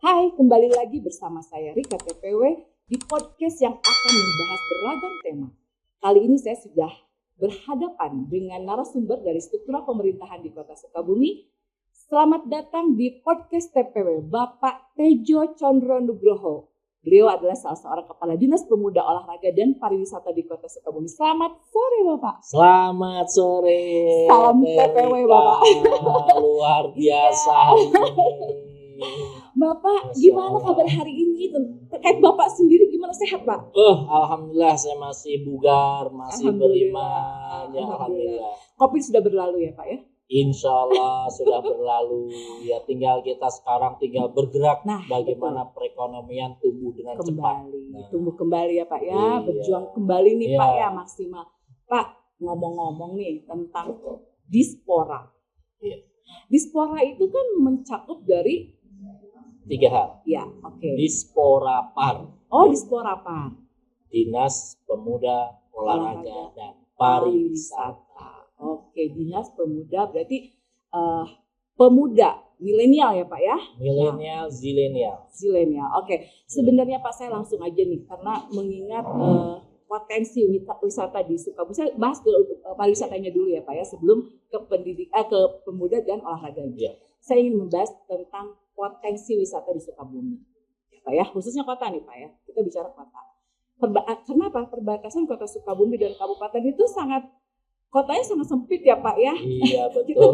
Hai, kembali lagi bersama saya Rika TPW di podcast yang akan membahas beragam tema. Kali ini saya sudah berhadapan dengan narasumber dari struktural pemerintahan di Kota Sukabumi. Selamat datang di podcast TPW Bapak Tejo Condro Nugroho. Beliau adalah salah seorang Kepala Dinas Pemuda, Olahraga, dan Pariwisata di Kota Sukabumi. Selamat sore, Bapak. Selamat sore. Salam TPW, Bapak. Luar biasa ini. Bapak, gimana kabar hari ini? Terkait Bapak sendiri, gimana, sehat, Pak? Alhamdulillah saya masih bugar, masih beriman. Ya, alhamdulillah. Covid sudah berlalu ya, Pak ya? Insya Allah sudah berlalu. Ya, tinggal kita sekarang bergerak. Nah, bagaimana perekonomian tumbuh dengan cepat. Tumbuh kembali ya, Pak ya. Iya. Berjuang kembali nih, Iya. Pak ya, maksimal. Pak, ngomong-ngomong nih tentang dispora. Iya. Dispora itu kan mencakup dari 3 hal. ya, oke. Disporapar, Dispora Pak. Dinas Pemuda, Olahraga, dan Pariwisata. Oke, Dinas Pemuda berarti pemuda milenial ya, Pak ya? Milenial, zilenial. Zilenial. Oke, sebenarnya Pak, saya langsung aja nih karena mengingat potensi wisata di Sukabumi. Saya bahas ke pariwisatanya dulu ya, Pak ya, sebelum ke ke pemuda dan olahraganya. Iya. Saya ingin membahas tentang potensi wisata di Sukabumi, ya, Pak ya, khususnya kota nih, Pak ya. Kita bicara kota. Kenapa perbatasan Kota Sukabumi dan kabupaten itu kotanya sangat sempit ya, Pak ya. Iya, betul. Kita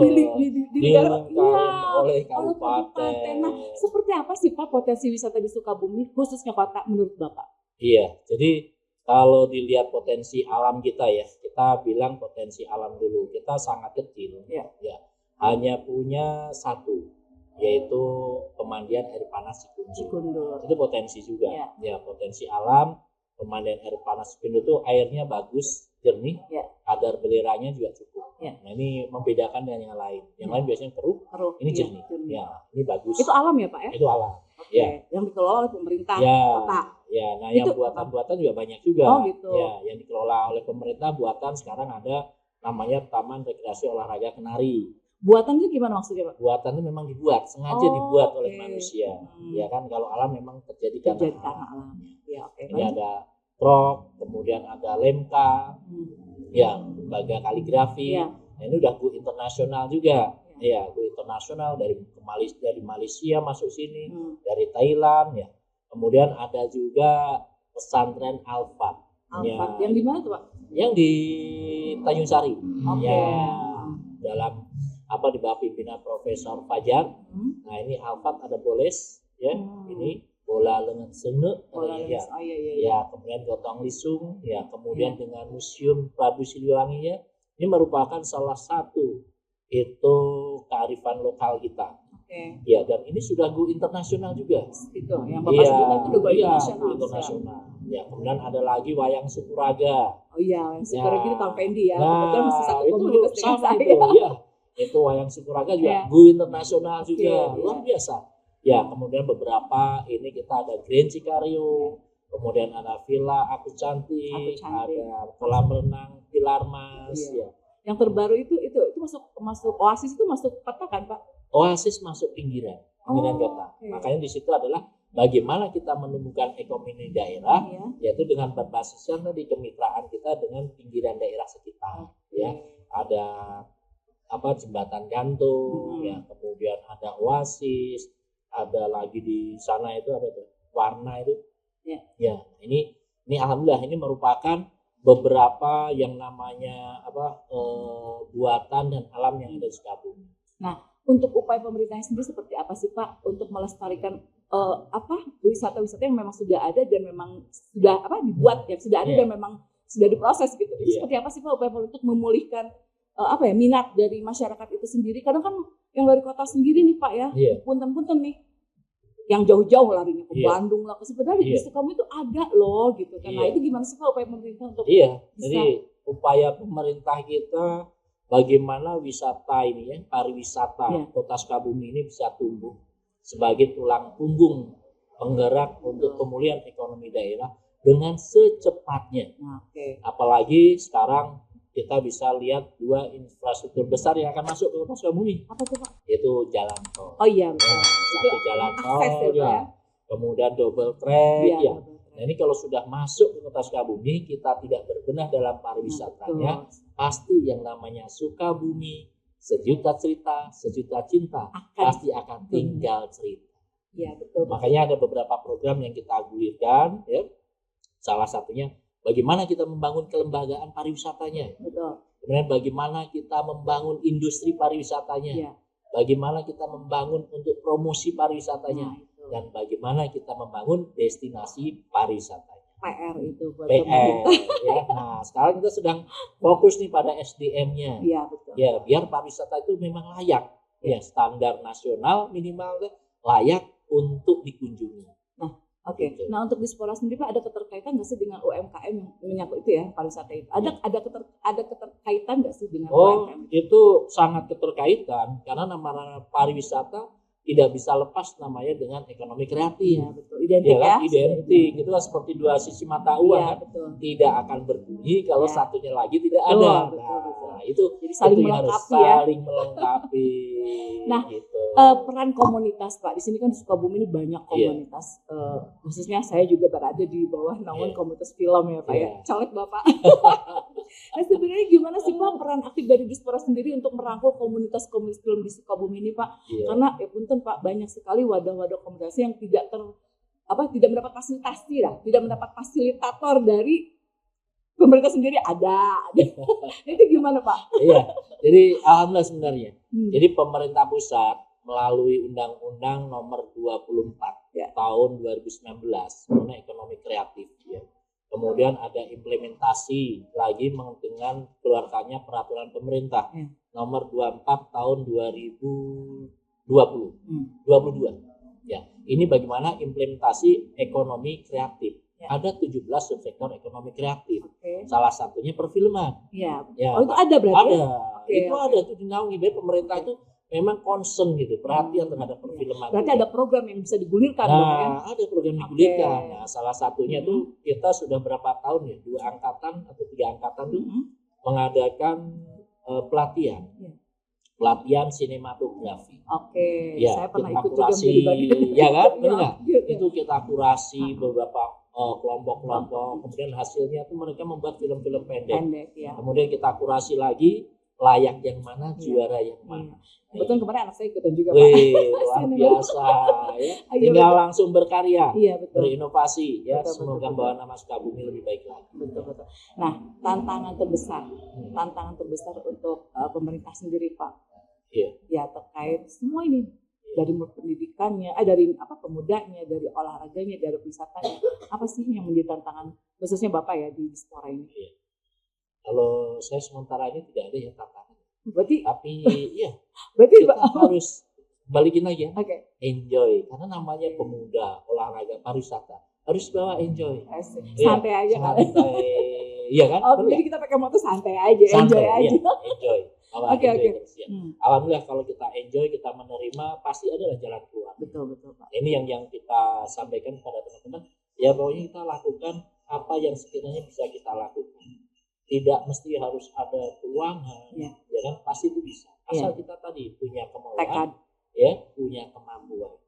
Dilingkarin oleh kabupaten. Nah, seperti apa sih, Pak, potensi wisata di Sukabumi khususnya kota menurut Bapak? Iya, jadi kalau dilihat potensi alam kita ya, kita bilang potensi alam dulu. Kita sangat kecil, ya. Hanya punya satu, yaitu pemandian air panas Cikundur. Itu potensi juga. Ya, potensi alam, pemandian air panas Cikundur itu airnya bagus, jernih, kadar beleranya juga cukup. Nah, ini membedakan dengan yang lain. Yang lain biasanya keruh, ini jernih. Ya, ini bagus. Itu alam ya, Pak ya? Itu alam. Oke. Ya. Yang dikelola oleh pemerintah kota. Ya, nah yang buatan-buatan juga banyak juga. Gitu. Ya, yang dikelola oleh pemerintah buatan sekarang ada namanya Taman Rekreasi Olahraga Kenari. Buatan itu gimana maksudnya, Pak? Buatan itu memang dibuat, sengaja dibuat oleh manusia. Ya kan, kalau alam memang terjadi karena alam. Ya, oke. Ini ada trok, kemudian ada lemka, ya, lembaga kaligrafi. Nah, ini udah go internasional juga. Ya, go internasional dari Malaysia masuk sini, dari Thailand ya. Kemudian ada juga pesantren Alfat. Yang di mana tuh, Pak? Yang di Tanjung Sari. Ya, dalam di bawah pimpinan Profesor Fajar. Nah, ini Alfat ada Boles ya. Ini bola lengan sene ya. Ya, kemudian gotong lisung ya, kemudian dengan Museum Prabu Siliwangi ya. Ini merupakan salah satu itu kearifan lokal kita. Ya, dan ini sudah go internasional juga. Itu yang Bapak sebutkan itu udah go internasional. Ya, kemudian ada lagi wayang Sukuraga. Wayang Sukuraga itu Kang Fendi ya. Kebetulan masih satu komunitas dengan saya. Itu wayang Sukuraga juga go internasional juga. Luar biasa. Ya, kemudian beberapa ini kita ada Grand Cikario, kemudian ada Villa Aku Cantik, ada kolam renang Pilar Mas ya. Yang terbaru itu masuk Oasis itu masuk kota kan, Pak? Oasis masuk pinggiran kota. Makanya di situ adalah bagaimana kita menumbuhkan ekonomi daerah, yaitu dengan berbasiskan tadi kemitraan kita dengan pinggiran daerah sekitar. Ya, ada jembatan gantung, ya, kemudian ada Oasis, ada lagi di sana itu warna itu. Ya, ini alhamdulillah ini merupakan beberapa yang namanya buatan dan alam yang ada di Sukabumi. Nah, untuk upaya pemerintahnya sendiri seperti apa sih, Pak, untuk melestarikan wisata-wisata yang memang sudah ada dan memang sudah dibuat ya, sudah ada dan memang sudah diproses gitu. Seperti apa sih, Pak, upaya untuk memulihkan minat dari masyarakat itu sendiri? Kadang kan yang dari kota sendiri nih, Pak ya, punten-punten nih, yang jauh-jauh larinya ke Bandung lah, sebenarnya di Sukabumi itu ada loh gitu kan. Nah, itu gimana sih, Pak, upaya pemerintah untuk jadi upaya pemerintah kita bagaimana wisata ini ya, pariwisata Kota Sukabumi ini bisa tumbuh sebagai tulang punggung penggerak untuk pemulihan ekonomi daerah dengan secepatnya. Apalagi sekarang kita bisa lihat 2 infrastruktur besar yang akan masuk ke Kota Sukabumi. Apa tuh Pak? Yaitu jalan tol. Oh iya, betul. Satu jalan tol ya, ya. Kemudian double track ya. Double track. Nah, ini kalau sudah masuk ke Kota Sukabumi, kita tidak berbenah dalam pariwisatanya, pasti yang namanya Sukabumi, sejuta cerita, sejuta cinta, pasti akan tinggal cerita. Ya, betul. Makanya ada beberapa program yang kita gulirkan, ya. Salah satunya bagaimana kita membangun kelembagaan pariwisatanya. Betul. Kemudian bagaimana kita membangun industri pariwisatanya. Ya. Bagaimana kita membangun untuk promosi pariwisatanya. Dan bagaimana kita membangun destinasi pariwisatanya. PR itu buat PR ya. Nah, sekarang kita sedang fokus nih pada SDM-nya. Iya, betul. Ya, biar pariwisata itu memang layak. Ya, standar nasional minimal layak untuk dikunjungi. Nah, oke. Gitu. Nah, untuk Dispora sendiri Pak, ada keterkaitan nggak sih dengan UMKM yang menyangkut itu ya, pariwisata itu? Ada keterkaitan nggak sih dengan UMKM? Itu sangat keterkaitan karena nama pariwisata tidak bisa lepas namanya dengan ekonomi kreatif. Iya, betul. Identik ya. Kan? Identik. Itu kan seperti dua sisi mata uang. Iya, kan? Betul. Tidak akan berbunyi kalau satunya lagi tidak betul, ada. Betul, nah, betul. itu jadi saling harus melengkapi saling melengkapi. Nah, gitu. Peran komunitas Pak. Di sini kan di Sukabumi ini banyak komunitas. Khususnya saya juga berada di bawah naungan komunitas film ya Pak ya. Colek Bapak. Nah, sebenarnya gimana sih Pak peran aktif dari Dispora sendiri untuk merangkul komunitas-komunitas film di Sukabumi ini Pak? Karena ya punten Pak, banyak sekali wadah-wadah komunikasi yang tidak mendapat fasilitasi lah, tidak mendapat fasilitator dari pemerintah sendiri ada. Itu gimana Pak? Iya. Jadi alhamdulillah sebenarnya. Jadi pemerintah pusat melalui Undang-Undang Nomor 24 tahun 2019 mengenai ekonomi kreatif ya. Kemudian ada implementasi lagi dengan keluarkannya peraturan pemerintah nomor 24 tahun 2022. Ya, ini bagaimana implementasi ekonomi kreatif. Ada 17 subsektor ekonomi kreatif. Salah satunya perfilman. Ya. Ya. Oh, itu ada berarti? Ada. Itu ada tuh dinaungi. Pemerintah itu memang concern gitu, perhatian terhadap perfilman. Berarti ada program yang bisa digulirkan dong ya? Ada program digulirkan. Nah, salah satunya tuh kita sudah berapa tahun ya, 2 angkatan atau 3 angkatan tuh mengadakan pelatihan. Pelatihan sinematografi. Ya, saya pernah kita ikut juga kurasi, ya kan? Benar. Itu kita kurasi beberapa kelompok-kelompok. Kemudian hasilnya tuh mereka membuat film-film pendek. Kemudian kita kurasi lagi layak yang mana, juara yang mana. Betul, kemarin anak saya ikutan juga Pak. Luar biasa ya. Tinggal langsung berkarya, berinovasi ya. Semoga membawa nama Sukabumi lebih baik lagi. Betul. Nah, tantangan terbesar untuk pemerintah sendiri Pak. Ya terkait semua ini dari pendidikannya, dari pemudanya, dari olahraganya, dari wisatanya. Apa sih yang menjadi tantangan khususnya Bapak ya di Dispora ini? Kalau saya sementara ini tidak ada yang tantangan. Tapi kita harus balikin lagi ya. Enjoy, karena namanya pemuda, olahraga, pariwisata harus bawa enjoy. Santai aja kan. Iya kan? Jadi kita pakai moto santai aja, enjoy aja. Enjoy. Alhamdulillah kalau kita enjoy, kita menerima, pasti adalah jalan keluar. Betul Pak. Ini yang kita sampaikan kepada teman-teman. Ya pokoknya kita lakukan apa yang sekiranya bisa kita lakukan. Tidak mesti harus ada keuangan, ya kan? Pasti itu bisa. Asal kita tadi punya kemauan, punya kemampuan.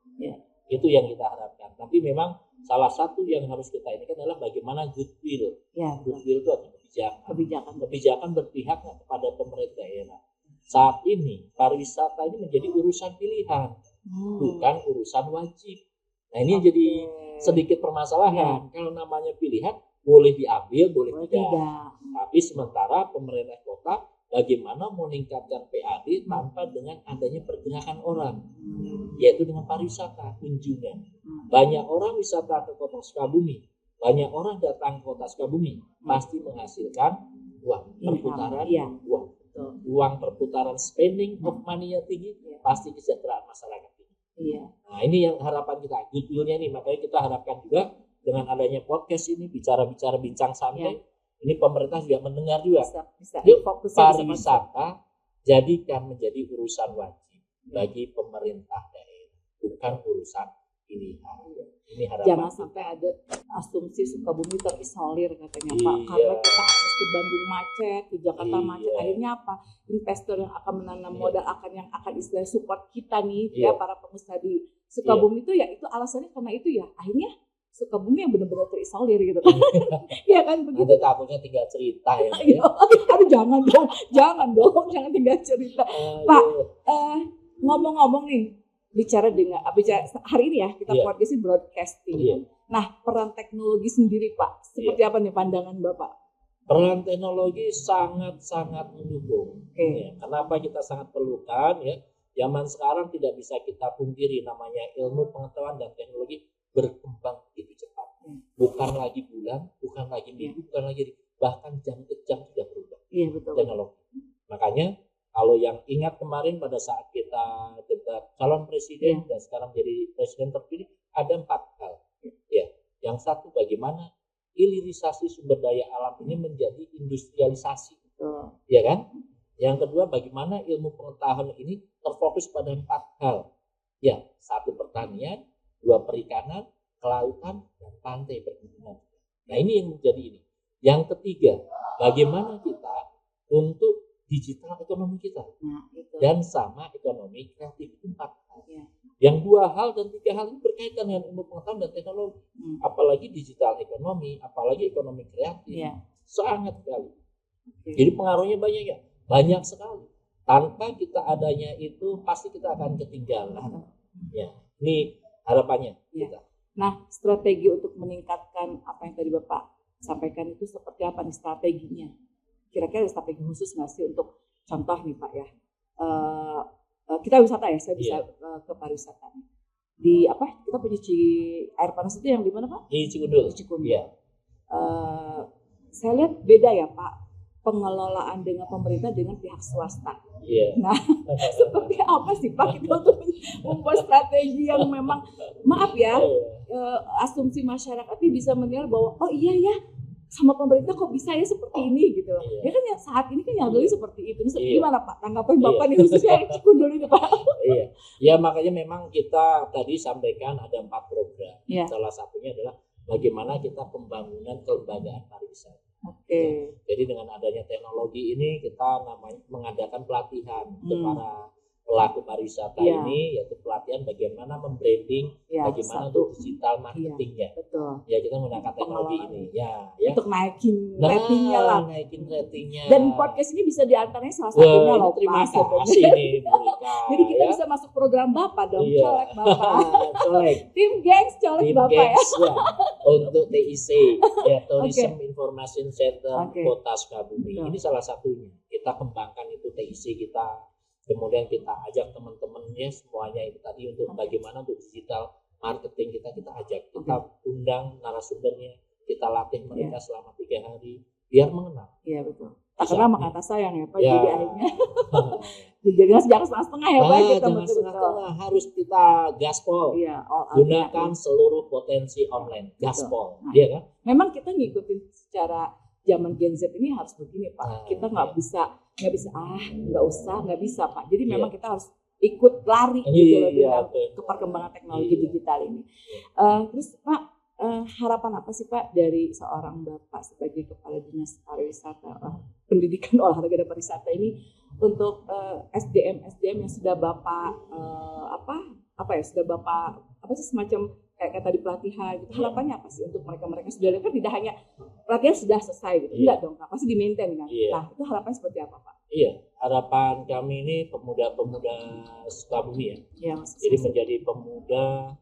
Itu yang kita harapkan. Tapi memang salah satu yang harus kita ini adalah bagaimana goodwill. Goodwill itu adalah kebijakan berpihak kepada pemerintah daerah. Saat ini pariwisata ini menjadi urusan pilihan, bukan urusan wajib. Nah ini jadi sedikit permasalahan. Kalau namanya pilihan, boleh diambil, boleh tidak. Tapi sementara pemerintah kota bagaimana meningkatkan PAD tanpa dengan adanya pergerakan orang, yaitu dengan pariwisata, kunjungan. Banyak orang wisata ke Kota Sukabumi, banyak orang datang ke Kota Sukabumi, pasti menghasilkan uang, perputaran uang. Uang perputaran spending of money-nya tinggi, pasti kesejahteraan masyarakat tinggi. Nah ini yang harapan kita, goodwill-nya nih, makanya kita harapkan juga dengan adanya podcast ini, bicara-bicara bincang santai, ini pemerintah juga mendengar juga. Yuk, pariwisata jadikan menjadi urusan wajib bagi pemerintah daerah, bukan urusan pilihan. Ini harapan. Jangan sampai ada asumsi Sukabumi terisolir katanya Pak, Iya. karena kita akses ke Bandung macet, di Jakarta Iya. macet. Akhirnya apa? Investor yang akan menanam Iya. modal yang akan istilah support kita nih, Iya. ya para pengusaha di Sukabumi itu ya itu alasannya karena itu ya. Akhirnya Sukabumi yang benar-benar terisolir gitu kan. Iya kan begitu. Nanti takutnya tinggal cerita ya. Aduh jangan dong, jangan tinggal cerita. Pak, ngomong-ngomong nih, bicara hari ini ya kita Iya. podcast broadcasting. Iya. Nah, peran teknologi sendiri Pak, seperti apa nih pandangan Bapak? Peran teknologi sangat-sangat mendukung. Oke. Ya, kenapa kita sangat perlukan ya? Zaman sekarang tidak bisa kita pungkiri namanya ilmu pengetahuan dan teknologi berkembang begitu cepat. Bukan lagi bulan, bukan lagi minggu, bukan lagi bahkan jam ke jam sudah berubah. Iya betul. Teknologi. Makanya kalau yang ingat kemarin pada saat kita debat calon presiden dan sekarang jadi presiden terpilih ada 4 hal. Ya, yang satu bagaimana hilirisasi sumber daya alam ini menjadi industrialisasi. Betul. Ya kan? Yang kedua bagaimana ilmu pengetahuan ini terfokus pada 4 hal. Ya, 1 pertanian, 2 perikanan, kelautan, dan pantai perkebunan. Nah ini yang menjadi ini. Yang ketiga, bagaimana kita untuk digital ekonomi kita. Nah, itu. Dan sama ekonomi kreatif itu 4 hal. Ya. Yang 2 hal dan 3 hal ini berkaitan dengan ilmu pengetahuan dan teknologi. Apalagi digital ekonomi, apalagi ekonomi kreatif. Ya. Sangat sekali. Oke. Jadi pengaruhnya banyak ya. Banyak sekali. Tanpa kita adanya itu pasti kita akan ketinggalan. Ya, ini harapannya kita. Nah, strategi untuk meningkatkan apa yang tadi Bapak sampaikan itu seperti apa nih strateginya? Kira-kira ada strategi khusus nggak sih untuk contoh nih Pak ya? Kita wisata ya, saya bisa ke pariwisata. Di apa? Kita punya air panas itu yang di mana Pak? Di Cikundul. Di Cikundul. Iya. Saya lihat beda ya Pak, pengelolaan dengan pemerintah dengan pihak swasta. Iya. Nah, seperti apa sih Pak kita untuk membuat strategi yang memang maaf ya, asumsi masyarakat ini bisa menilai bahwa oh iya ya sama pemerintah kok bisa ya seperti ini gitu loh. Ya kan ya saat ini kan yang dulu seperti itu. Gimana Pak tanggapan Bapak nih khususnya yang Cikundul itu Pak? Iya. Ya makanya memang kita tadi sampaikan ada 4 program. Iya. Salah satunya adalah bagaimana kita pembangunan kelembagaan pariwisata. Oke. Jadi dengan adanya teknologi ini kita mengadakan pelatihan untuk para pelaku pariwisata ini, yaitu pelatihan bagaimana membranding, bagaimana untuk digital marketingnya. Betul. Ya kita menggunakan teknologi ini. Ya. Untuk naikin ratingnya lah. Naikin ratingnya. Dan podcast ini bisa diantaranya salah satunya loh. Terima kasih nih Bu Rika. Jadi kita bisa masuk program Bapak dong, colek Bapak. Colek. Tim gengs colek Bapak ya. Untuk TIC, ya Tourism Information Center Kota Sukabumi. Ini salah satunya. Kita kembangkan itu TIC kita. Kemudian kita ajak teman-temannya semuanya itu tadi untuk bagaimana untuk digital marketing kita ajak. Kita undang narasumbernya, kita latih mereka selama 3 hari biar mengenal. Iya betul. Tak kenal maka kata sayang ya Pak. Jadi akhirnya jadi jangan setengah-setengah ya Pak. Jangan setengah-setengah, harus kita gaspol. Iya. Gunakan seluruh potensi online. Gaspol. Iya kan? Memang kita ngikutin secara zaman Gen Z ini harus begini Pak. Kita nggak bisa nggak bisa Pak. Jadi memang kita harus ikut lari gitu loh dengan perkembangan teknologi digital ini. Terus Pak, harapan apa sih Pak dari seorang Bapak sebagai Kepala Dinas Pariwisata, Pendidikan Olahraga dan Pariwisata ini untuk SDM yang sudah Bapak sudah Bapak semacam kayak tadi pelatihan gitu. Harapannya apa sih untuk mereka sudah kan tidak hanya pelatihan sudah selesai gitu. Enggak dong, pasti di-maintain kan. Nah, itu harapannya seperti apa Pak? Iya, harapan kami ini pemuda-pemuda Sukabumi ya. Jadi menjadi pemuda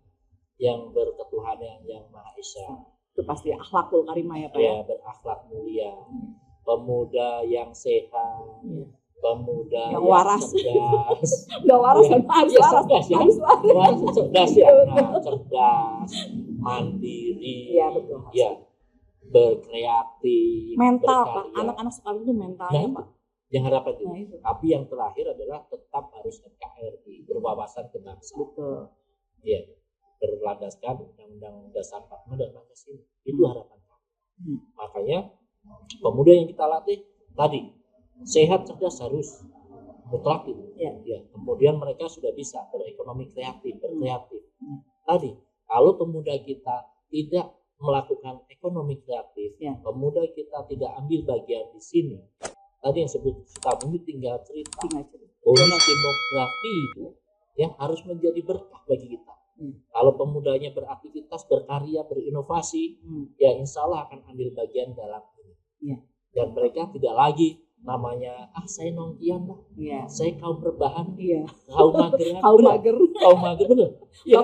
yang berketuhanan yang Maha Esa. Itu pasti akhlakul karimah ya Pak ya. Berakhlak mulia. Pemuda yang sehat. Pemuda yang waras, cerdas. Enggak waras kan harus waras. Waras cerdas ya. Cerdas, mandiri. Iya betul. Ya. Berkreatif, mental Pak. Anak-anak sekarang itu mentalnya Pak. Yang harapan itu. Tapi yang terakhir adalah tetap harus NKRI, berwawasan kebangsaan. Betul. Iya. Berlandaskan Undang-Undang Dasar 45 dan Pancasila. Itu harapan kami. Makanya pemuda yang kita latih tadi sehat, cerdas harus mutlak itu. Ya. Kemudian mereka sudah bisa berekonomi kreatif, berkreatif. Tadi Kalau pemuda kita tidak melakukan ekonomi kreatif, pemuda kita tidak ambil bagian di sini. Tadi yang sebut Sukabumi tinggal cerita. Bonus demografi itu yang harus menjadi berkah bagi kita. Kalau pemudanya beraktivitas, berkarya, berinovasi, ya insya Allah akan ambil bagian dalam ini. Dan mereka tidak lagi namanya saya nongkian lah, saya kaum rebahan, kaum mager bener. Dia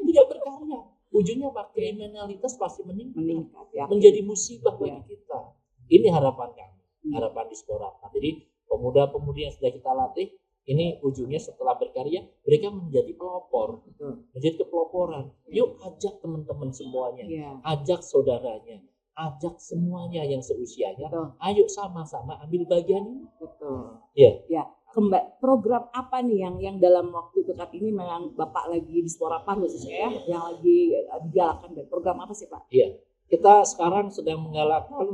tidak berkarya. Ujungnya kriminalitas pasti meningkat ya. Menjadi musibah bagi kita. Ini harapan kami, harapan Dispora. Jadi pemuda-pemudi yang sudah kita latih, ini ujungnya setelah berkarya mereka menjadi pelopor, menjadi kepeloporan. Yuk ajak teman-teman semuanya, ajak saudaranya, ajak semuanya yang seusianya. Ayo sama-sama ambil bagian ini. Ya. Program apa nih yang dalam waktu dekat ini memang Bapak lagi di Dispora PAN khususnya yang lagi digalakkan? Program apa sih Pak? Iya, kita sekarang sedang menggalakkan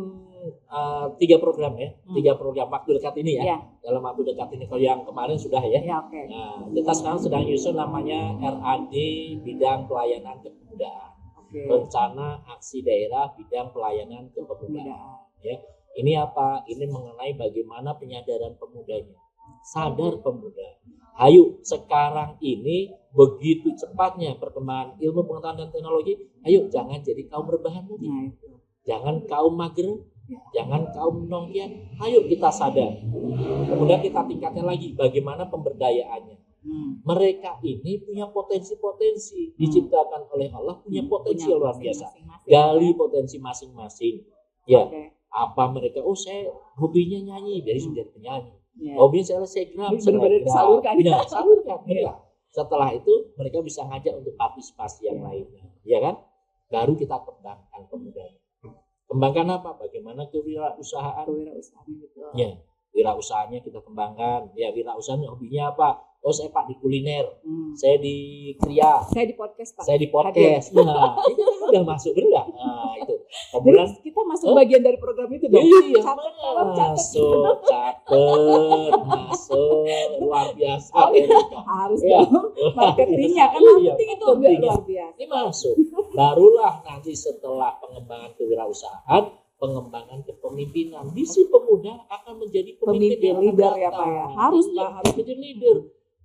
3 program ya, 3 program waktu dekat ini ya. Dalam waktu dekat ini, kalau yang kemarin sudah ya. Nah, kita sekarang sedang nyusun namanya RAD bidang pelayanan kepemudaan, rencana aksi daerah bidang pelayanan kepemudaan. Ya, ini apa? Ini mengenai bagaimana penyadaran pemudanya. Sadar pemuda. Ayo sekarang ini begitu cepatnya perkembangan ilmu pengetahuan dan teknologi. Ayo jangan jadi kaum rebahan lagi. Jangan kaum mager, jangan kaum nongkian. Ayo kita sadar. Kemudian kita tingkatkan lagi bagaimana pemberdayaannya. Mereka ini punya potensi-potensi, diciptakan oleh Allah, punya potensi yang luar biasa. Gali potensi masing-masing. Ya, apa mereka? Oh, saya hobinya nyanyi, jadi sudah penyanyi. Hobinya selebgram, benar-benar disalurkan. Salurkan. Setelah itu mereka bisa ngajak untuk partisipasi yang lainnya, ya kan? Baru kita kembangkan pemudanya. Kembangkan apa? Bagaimana kewirausahaan? Ya, wirausahanya kita kembangkan. Ya, wirausahaan hobinya apa? Oh, saya Pak di kuliner, saya di kriya, saya di podcast Pak. Saya di podcast. Nah, itu udah masuk benar. Nah, itu. Kemudian kita masuk bagian dari program itu dong. Iya, masuk, luar biasa. Harus dong. Marketingnya kan marketing itu luar biasa. Ini masuk. Barulah nanti setelah pengembangan kewirausahaan, pengembangan kepemimpinan. Di si pemuda akan menjadi pemimpin leader ya Pak ya. Harus menjadi leader.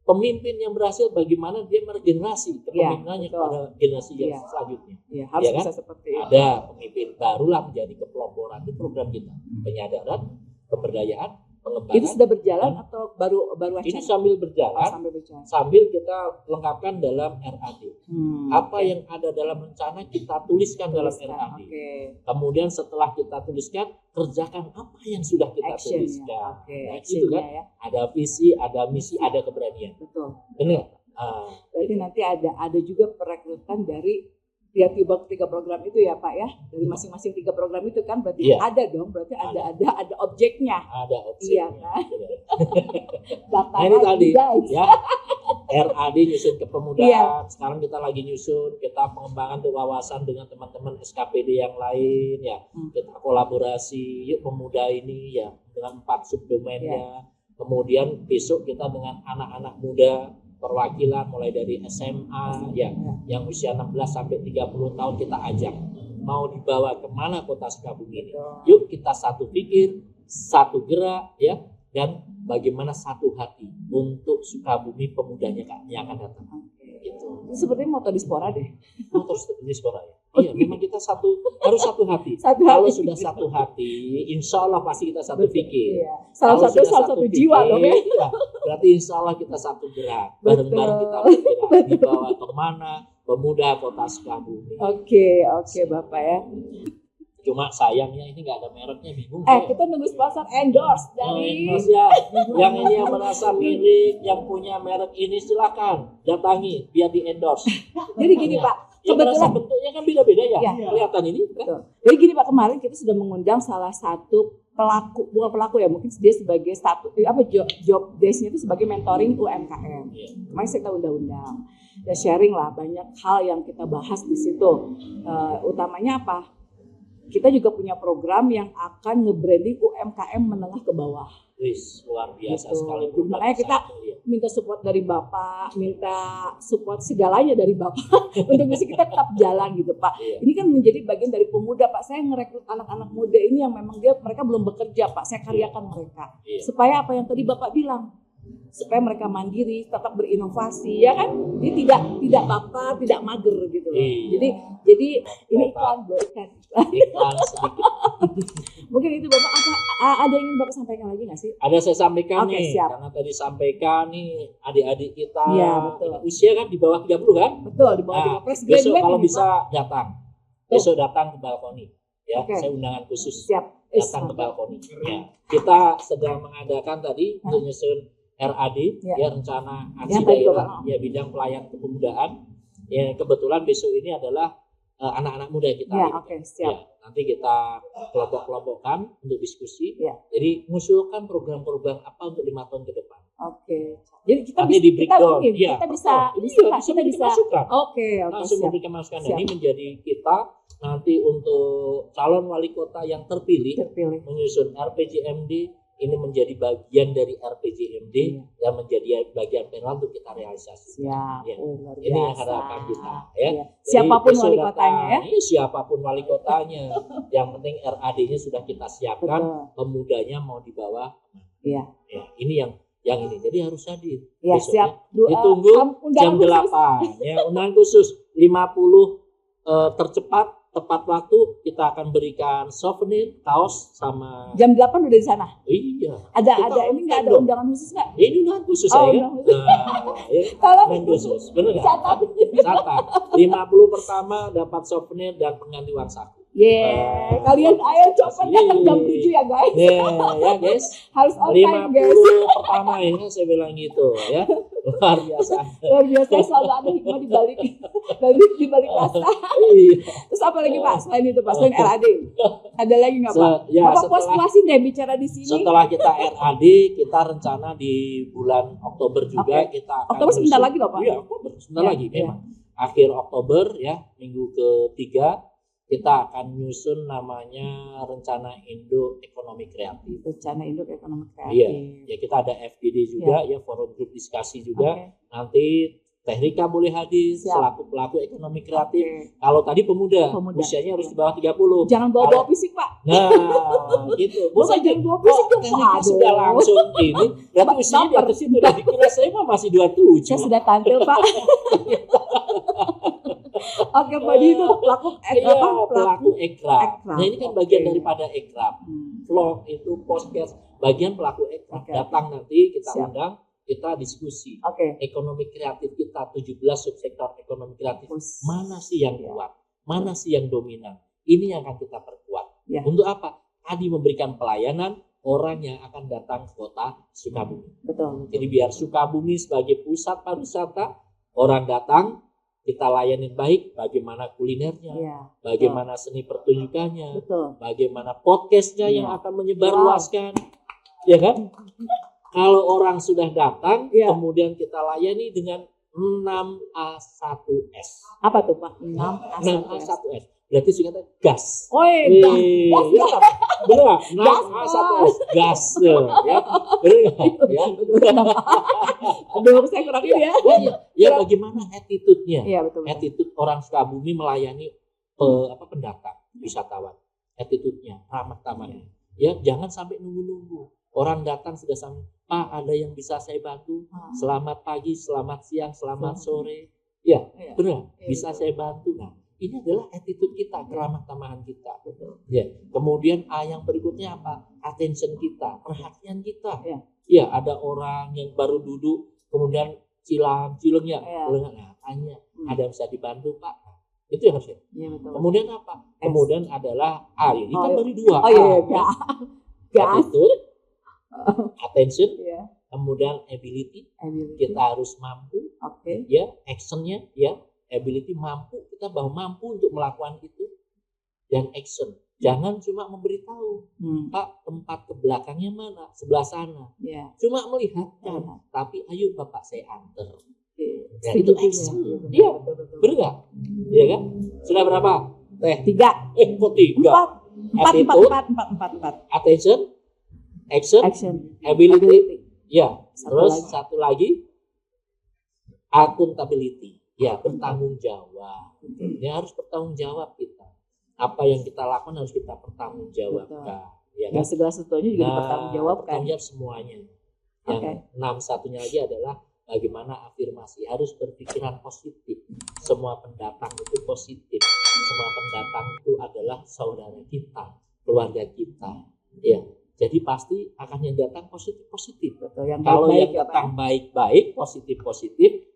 Pemimpin yang berhasil bagaimana dia meregenerasi kepemimpinannya kepada generasi yang selanjutnya. Harus bisa seperti itu. Ada pemimpin barulah menjadi kepeloporan. Itu program kita. Penyadaran, pemberdayaan, pengembangan. Itu sudah berjalan atau baru wacana? Ini sambil berjalan, sambil kita lengkapkan dalam RAD. Apa yang ada dalam rencana kita tuliskan dalam RAD. Kemudian setelah kita tuliskan, kerjakan apa yang sudah kita tuliskan. Nah, itu kan ada visi, ada misi, ada keberanian. Betul. Benar. Berarti nanti ada juga perekrutan dari tiga program itu ya Pak ya, dari masing-masing 3 program itu kan berarti ada dong, berarti ada objeknya. Ada objeknya. Iya kan. Nah, ini tadi ya. RAD nyusun kepemudaan. Sekarang kita lagi nyusun, kita pengembangan wawasan dengan teman-teman SKPD yang lain ya. Kita kolaborasi, yuk pemuda ini ya dengan 4 subdomainnya. Kemudian besok kita dengan anak-anak muda perwakilan mulai dari SMA ya, yang usia 16 sampai 30 tahun kita ajak mau dibawa kemana kota Sukabumi ini. Yuk kita satu pikir, satu gerak ya, dan bagaimana satu hati untuk Sukabumi pemudanya yang akan datang. Gitu. Itu sepertinya moto Dispora deh. Moto Dispora ya. Iya, memang kita harus satu hati. Kalau sudah satu hati, insya Allah pasti kita satu pikir. Iya. Salah satu jiwa dong ya. Berarti insya Allah kita satu gerak. Bareng-bareng kita bergerak. Dibawa kemana pemuda kota Sukabumi. Oke Bapak ya. Cuma sayangnya ini nggak ada mereknya, bingung. Kita nunggu sponsor endorse dari. Endorse ya. Yang ini yang merasa milik, yang punya merek ini silakan datangi biar di endorse. Jadi gini Pak. Kebetulan bentuknya kan beda-beda ya. Kelihatan ini. Betul. Jadi gini Pak, kemarin kita sudah mengundang salah satu pelaku, bukan pelaku ya, mungkin dia sebagai job desk-nya itu sebagai mentoring UMKM. Kemarin kita undang-undang. Ya sharing lah banyak hal yang kita bahas di situ. Utamanya apa? Kita juga punya program yang akan nge-branding UMKM menengah ke bawah. Wis, luar biasa sekali. Makanya kita minta support dari Bapak, minta support segalanya dari Bapak untuk bisa kita tetap jalan gitu Pak. Ini kan menjadi bagian dari pemuda Pak. Saya ngerekrut anak-anak muda ini yang memang mereka belum bekerja Pak. Saya karyakan mereka supaya apa yang tadi Bapak bilang, supaya mereka mandiri, tetap berinovasi, ya kan? Jadi tidak baper, tidak mager gitu loh. Jadi ini iklan sedikit. Mungkin itu Bapak ada yang ingin Bapak sampaikan lagi nggak sih? Ada saya sampaikan nih, siap. karena tadi sampaikan nih adik-adik kita betul. usia kan di bawah 30 kan? Betul, di bawah 30. Besok kalau bisa datang. Besok datang ke balkoni. Ya, saya undangan khusus. Siap. Datang ke balkoni. Ya. Kita sedang mengadakan tadi untuk nyusun RAD, ya rencana aksi daerah, ya bidang pelayan kepemudaan. Ya kebetulan besok ini adalah anak-anak muda kita. Siap. Ya, nanti kita kelompok-kelompokkan untuk diskusi. Jadi mengusulkan program-program apa untuk 5 tahun ke depan. Jadi kita bisa masukan. Langsung memberikan masukan. Ini menjadi kita nanti untuk calon wali kota yang terpilih. Menyusun RPJMD. Ini menjadi bagian dari RPJMD yang menjadi bagian penal untuk kita realisasi. Ini yang harapan kita. Siapapun wali kotanya siapapun wali kotanya. Yang penting RAD-nya sudah kita siapkan. Pemudanya mau di bawah. Ini yang ini. Jadi harus hadir. Siap. Ditunggu jam 8. Undangan khusus 50 tercepat. Tepat waktu kita akan berikan souvenir, kaos sama. Jam 8 udah di sana. Iya. Ada ini nggak ada undangan khusus nggak? Ini undangan khusus saya. Undangan khusus, benar nggak? Catat. 50 pertama dapat souvenir dan pengganti uang saku. Kalian ayo cepat datang jam 7 ya guys. Ya guys. Harus on time guys. 50 pertama ini saya bilang gitu ya. Luar biasa. Selalu ada hikmah di balik rasa. Terus apa lagi Pak? Selain itu Pak, selain RAD. Ada lagi nggak Pak? Bapak puas-puasin deh bicara di sini. Setelah kita RAD, kita rencana di bulan Oktober juga kita akan. Oktober sebentar lagi loh Pak. Iya, Oktober sebentar lagi memang. Akhir Oktober ya, minggu ketiga kita akan nyusun namanya Rencana Indo Ekonomi Kreatif. Rencana Indo Ekonomi Kreatif. Iya, ya kita ada FGD juga, ya forum grup diskusi juga. Nanti Tehrika boleh hadir selaku pelaku ekonomi kreatif. Kalau tadi pemuda, usianya harus di bawah 30. Jangan bawa fisik Pak. Nah, gitu. Bukan jangan bawa fisik dong Pak. Sudah langsung ini. Berarti usianya di atas itu. Udah dikira saya mah masih 27. Saya sudah tante Pak. Pak itu pelaku ekrab. Nah ini kan bagian daripada ekrab. Vlog itu podcast bagian pelaku ekrab. Datang nanti kita undang, kita diskusi. Ekonomi kreatif kita 17 subsektor ekonomi kreatif. Mana sih yang kuat? Mana sih yang dominan? Ini yang akan kita perkuat. Untuk apa? Tadi memberikan pelayanan orang yang akan datang ke kota Sukabumi. Betul. Jadi biar Sukabumi sebagai pusat pariwisata, orang datang kita layanin baik, bagaimana kulinernya, bagaimana seni pertunjukannya, bagaimana podcastnya yang akan menyebarluaskan, ya kan? Kalau orang sudah datang, kemudian kita layani dengan 6A1S. Apa tuh Pak? 6A1S. Berarti singkatnya gas. Gas. Benar. 6A1S gas. Ya. Benar ya. Aduh, saya kurang ini ya. Ya bagaimana attitude-nya? Betul. Attitude orang Sukabumi melayani pendatang, wisatawan. Attitude-nya, ramah tamahnya. Ya, jangan sampai nunggu-nunggu. Orang datang sudah sampai, Pak, ada yang bisa saya bantu? Selamat pagi, selamat siang, selamat sore. Ya, benar. Bisa saya bantu. Nah, ini adalah attitude kita, keramah tamahan kita. Ya. Kemudian yang berikutnya apa? Attention kita, perhatian kita. Ya, ada orang yang baru duduk, kemudian cilengnya, tanya, ada yang bisa dibantu Pak? Itu yang harusnya. Kemudian apa? Kemudian adalah ini kan baru 2. Attitude, attention, kemudian ability. Kita harus mampu, ya, actionnya, ya. Ability mampu, kita mampu untuk melakukan itu, dan action. Jangan cuma memberitahu, Pak tempat ke belakangnya mana, sebelah sana. Cuma melihatkan, tapi ayo Bapak saya antar. Ya, itu action. Iya, benar nggak? Iya kan? Sudah berapa? 3. Kok 3? 4. Attention, action, ability, Ya, terus satu lagi accountability. Ya, bertanggung jawab. Ya, harus bertanggung jawab kita. Apa yang kita lakukan harus kita pertanggungjawabkan. Ya kan? Segala sesuatunya juga dipertanggungjawabkan. Bertanggung jawab semuanya. Yang 6 satunya lagi adalah bagaimana afirmasi, harus berpikiran positif. Semua pendatang itu positif. Semua pendatang itu adalah saudara kita, keluarga kita. Ya, jadi pasti akan yang datang positif. Kalau yang datang baik-baik, positif,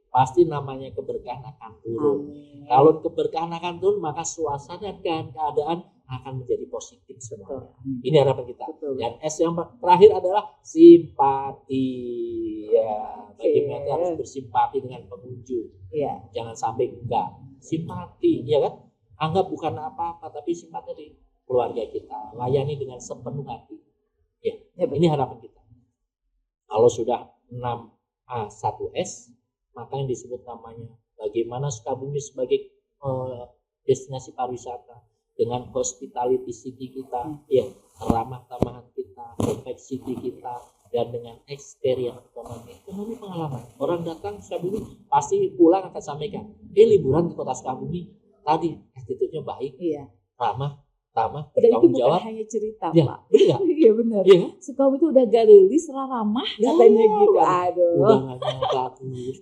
pasti namanya keberkahan akan turun. Kalau keberkahan akan turun, maka suasana dan keadaan akan menjadi positif semua. Ini harapan kita. Dan S yang terakhir adalah simpati. Ya, bagaimana kita harus bersimpati dengan pengunjung. Jangan sampai enggak. Simpati, ya kan? Anggap bukan apa-apa, tapi simpati di keluarga kita. Layani dengan sepenuh hati. Ya, ini harapan kita. Kalau sudah 6A 1S, maka yang disebut namanya bagaimana Sukabumi sebagai destinasi pariwisata dengan hospitality city kita, ya, ramah tamahan kita, perfect city kita, dan dengan experience ekonomi pengalaman. Orang datang Sukabumi pasti pulang akan sampaikan, liburan di kota Sukabumi tadi attitude-nya baik, ramah, bertanggung jawab. Bukan hanya cerita, ya, Pak. Iya benar. Ya. Sukabumi itu udah gadelis, ramah, katanya gitu. Aduh. Udangannya bagus.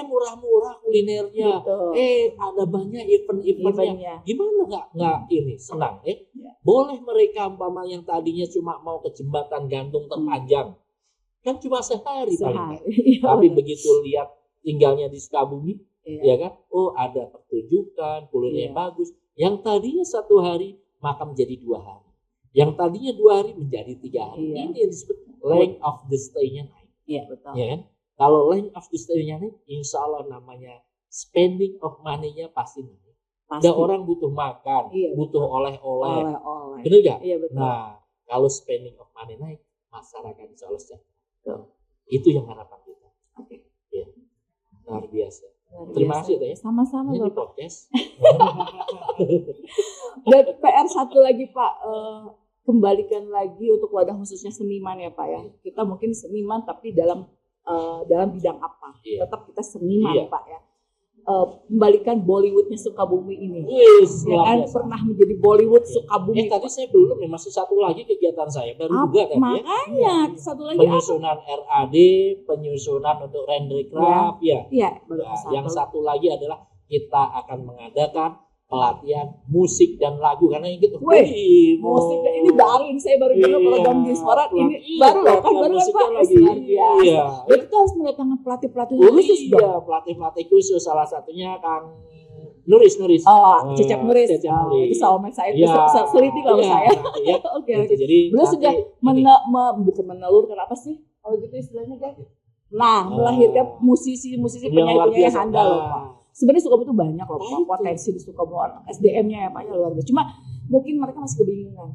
Murah-murah kulinernya. Betul. Ada banyak event-eventnya. Gimana nggak ini senang? Boleh mereka umpama yang tadinya cuma mau ke jembatan gantung terpanjang, kan cuma sehari. Tapi begitu lihat tinggalnya di Sukabumi, ya kan? Oh, ada pertunjukan, kuliner bagus. Yang tadinya 1 hari maka menjadi 2 hari. Yang tadinya 2 hari menjadi 3 hari. Ini yang disebut length of the stay-nya naik. Iya, betul. Ya kan? Kalau length of the stay-nya naik, insya Allah namanya spending of money-nya pasti naik. Ada orang butuh makan, butuh oleh-oleh. Benar nggak? Iya, betul. Nah, kalau spending of money naik, masyarakat insya Allah sejahtera. Itu yang harapan kita. Ya. Luar biasa. Terima kasih ya. Sama-sama ini Bapak. Podcast. Dan PR satu lagi Pak, kembalikan lagi untuk wadah khususnya seniman ya Pak ya. Kita mungkin seniman tapi dalam bidang apa? Tetap kita seniman Pak ya. Kembalikan Bollywoodnya Sukabumi ini. Ya kan pernah menjadi Bollywood Sukabumi. Tadi saya belum nih, masih satu lagi kegiatan saya baru juga tadi. Makanya satu lagi penyusunan RAD, penyusunan untuk Rendercraft yang satu lagi adalah kita akan mengadakan pelatihan musik dan lagu karena itu musik ini baru ini saya baru dengar program di Suara ini baru loh kan baru Pak jadi kita harus mendatangkan pelatih khusus pelatih khusus salah satunya Kang Nuris Cecep Nuris itu soulmate saya itu seliti kalau saya oke jadi beliau sudah bukan menelurkan apa sih kalau gitu istilahnya kan melahirkan musisi penyanyi yang handal loh Pak. Sebenarnya Sukabumi itu banyak loh Pak, potensi di Sukabumi, SDM-nya ya Pak ya luar biasa. Cuma mungkin mereka masih kebingungan.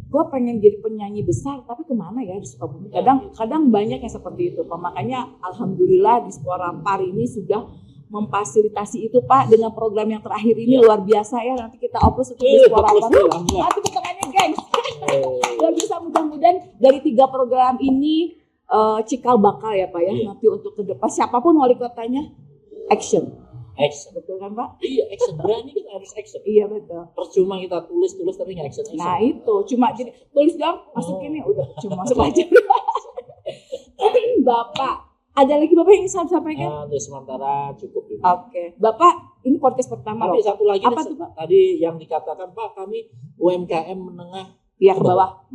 Gue pengen jadi penyanyi besar, tapi kemana ya di Sukabumi? Kadang banyak yang seperti itu Pak. Makanya alhamdulillah di Suara Par ini sudah memfasilitasi itu Pak dengan program yang terakhir ini luar biasa ya. Nanti kita upload untuk di Suara Par. Nanti pertengahannya gengs. Luar biasa mudah-mudahan dari 3 program ini cikal bakal ya Pak ya. Nanti untuk ke depan siapapun wali kotanya action. Betul kan Pak? Iya, action. Berani kita harus action. Iya betul. Percuma kita tulis tapi nggak action. Nah itu cuma jadi tulis doang masukin ya udah cuma masuk aja. Bapak ada lagi Bapak yang ingin sampaikan? Untuk sementara cukup. Oke. Bapak ini podcast pertama tapi satu lagi apa tuh Pak? Tadi yang dikatakan Pak kami UMKM menengah ke bawah.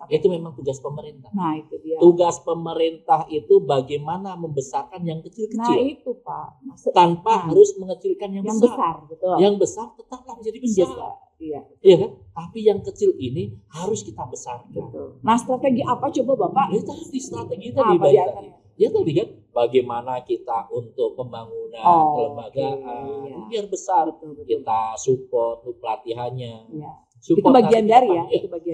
Itu memang tugas pemerintah. Nah itu dia. Tugas pemerintah itu bagaimana membesarkan yang kecil-kecil. Nah itu Pak. Tanpa harus mengecilkan yang besar. Betul. Yang besar tetaplah menjadi besar. Iya kan? Tapi yang kecil ini harus kita besarkan. Betul. Nah strategi apa coba Bapak? Itu tadi strategi tadi tadi kan bagaimana kita untuk pembangunan kelembagaan biar besar. Kita support untuk pelatihannya. Support itu bagian dari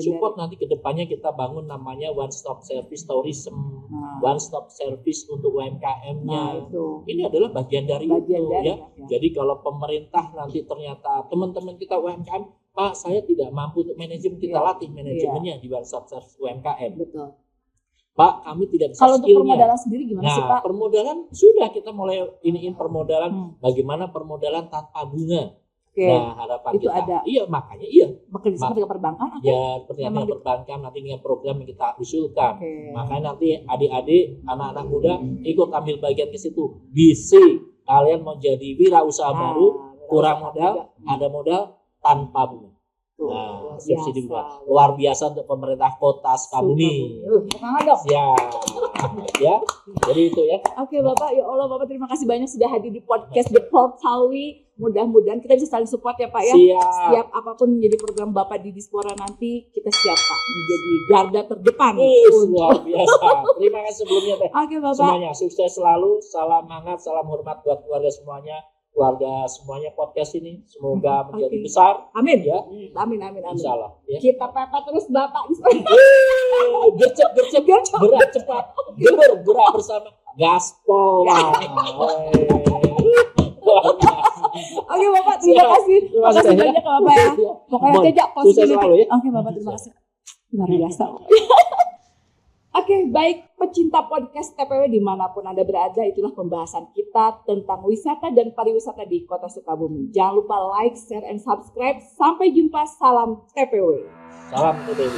support nanti kedepannya kita bangun namanya one stop service tourism, one stop service untuk UMKM-nya. Ini adalah bagian dari itu ya. Jadi kalau pemerintah nanti ternyata teman-teman kita UMKM, Pak saya tidak mampu untuk manajemen, kita latih manajemennya di one stop service UMKM. Betul. Pak, kami tidak bisa Kalau untuk skillnya. permodalan sendiri gimana sih Pak? Permodalan sudah kita mulai iniin permodalan. Bagaimana permodalan tanpa bunga. Oke. Nah, harapan itu kita. Ada. Iya, makanya iya. Bekerja sama dengan perbankan? Ya, dengan perbankan nanti dengan program yang kita usulkan. Okay. Makanya nanti adik-adik, anak-anak muda ikut ambil bagian ke situ. Bisa kalian mau jadi wirausaha baru, kurang modal, ada modal tanpa bunga. Nah, subsidi bunga luar biasa untuk pemerintah kota Sukabumi. Ya, ya. Jadi itu ya. Oke Bapak, ya Allah Bapak terima kasih banyak sudah hadir di podcast The Portawi. Mudah-mudahan kita bisa saling support ya Pak ya. Setiap apapun menjadi program Bapak di Dispora nanti kita siap Pak menjadi garda terdepan. Luar biasa. Terima kasih sebelumnya Teh. Oke Bapak. Semuanya sukses selalu, salam hangat, salam hormat buat keluarga semuanya. Keluarga semuanya podcast ini semoga menjadi besar. Amin ya. Amin. Insyaallah. Ya. Kita pepet terus Bapak di gercep gerak cepat, gerak bersama gaspol. Oke Bapak, terima kasih. Terima kasih banyak Bapak ya. Pokoknya jajak positif. Oke Bapak, terima kasih. Luar biasa. Oke, baik pecinta podcast TPW dimanapun Anda berada, itulah pembahasan kita tentang wisata dan pariwisata di Kota Sukabumi. Jangan lupa like, share, and subscribe. Sampai jumpa, salam TPW. Salam TPW.